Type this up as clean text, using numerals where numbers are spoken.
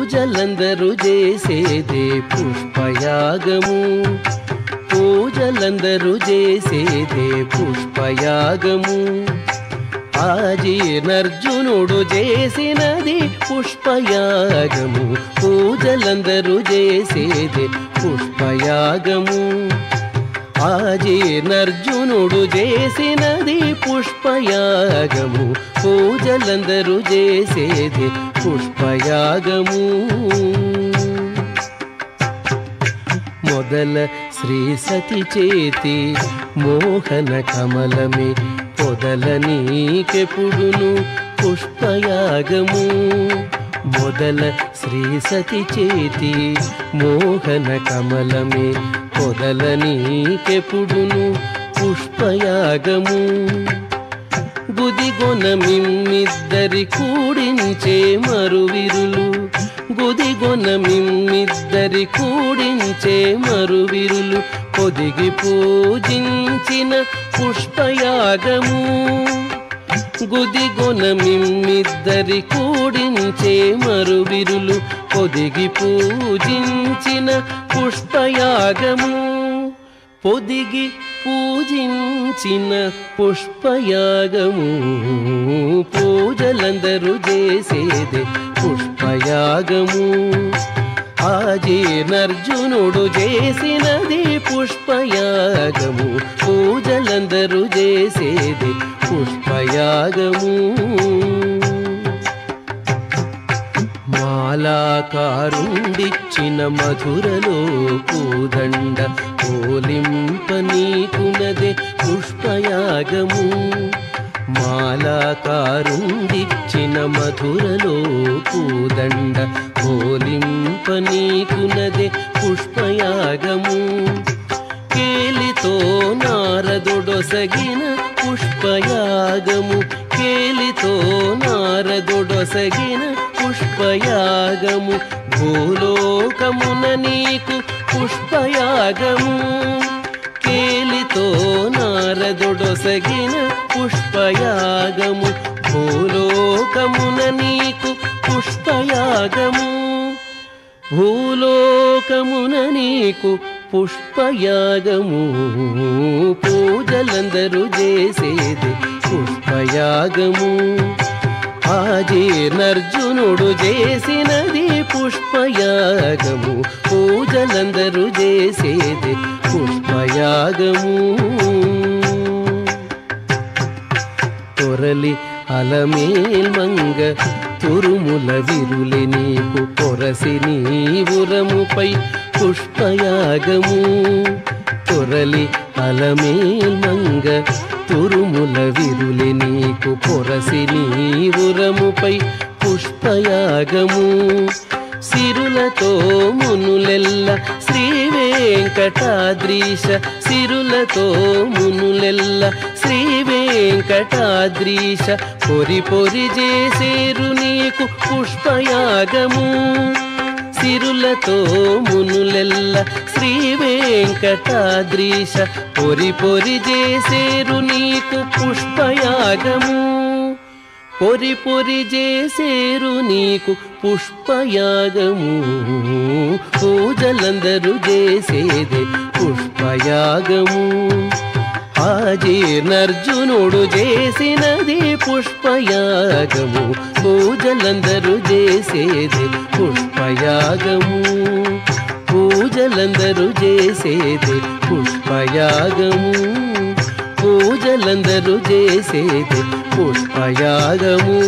పూజలందరూ చేసేదే పుష్పయాగము పూజలందరూ చేసేదే పుష్పయాగము ఆజీర్ణర్జునుడు చేసినది పుష్పయాగము పూజలందరూ చేసేదే పుష్పయాగము ఆజీర్ణర్జునుడు చేసినది పుష్పయాగము పూజలందరూ చేసేది పుష్పయాగము మొదల శ్రీ సతి చేతి మోహన కమలమే పొదల నీకెపుడును పుష్పయాగము మొదల శ్రీ సతి చేతి మోహన కమలమే పొదల నీకెపుడును పుష్పయాగము గుదిగొన మిమ్మిద్దరి కూడించే మరువిరులు గుదిగొన మిమ్మిద్దరి కూడించే మరువిరులు పొదిగి పూజించిన పుష్పయాగము గుదిగొన మిమ్మిద్దరి కూడించే మరువిరులు పొదిగి పూజించిన పుష్పయాగము పొదిగి పూజించిన పుష్పయాగము పూజలందరూ చేసేదే పుష్పయాగము ఆజీర్ణర్జునుడు చేసినది పుష్పయాగము పూజలందరూ చేసేది పుష్పయాగము మాలాకారుండిచ్చిన మధురలో పూదండ పోలింప నీకునదే పుష్పయాగము మాలాకారుండిచ్చిన మధురలో పూదండ పోలింప నీకునదే పుష్పయాగము కేలితో నారదుడొసగిన పుష్పయాగము కేలితో నారదుడొసగిన పుష్పయాగము భూలోకమున నీకు పుష్పయాగము కేలితో నారదుడొసగిన పుష్పయాగము భూలోకమున నీకు పుష్పయాగము భూలోకమున నీకు పుష్పయాగము పూజలందరూ చేసేది పుష్పయాగము ఆజీర్ణర్జునుడు చేసినది పుష్పయాగము పూజలందరూ చేసేది పుష్పయాగము తొరలి అలమేల్మంగ తురుముల విరులి నీకు పొరసి నీవురముపై పుష్పయాగము తొరలి అలమేల్మంగ తురుముల విరులి నీకు పొరసి నీవురముపై పుష్పయాగము సిరులతో మునులెల్ల శ్రీ వెంకటాద్రీశ సిరులతో మునులెల్ల శ్రీ వెంకటాద్రీశ పొరి పొరి చేసేరు నీకు పుష్పయాగము సిరులతో మునులెల్ల శ్రీ వెంకటాద్రీశ పొరి పొరి చేసేరు నీకు పుష్పయాగము పొరి పొరి చేసేరు నీకు పుష్పయాగము పూజలందరూ చేసేది పుష్పయాగము ఆజీర్ణర్జునుడు చేసినది పుష్పయాగము పూజలందరూ చేసేది పుష్పయాగము పూజలందరూ చేసేది పుష్పయాగము పూజలందరూ చేసేది పుష్పయాగము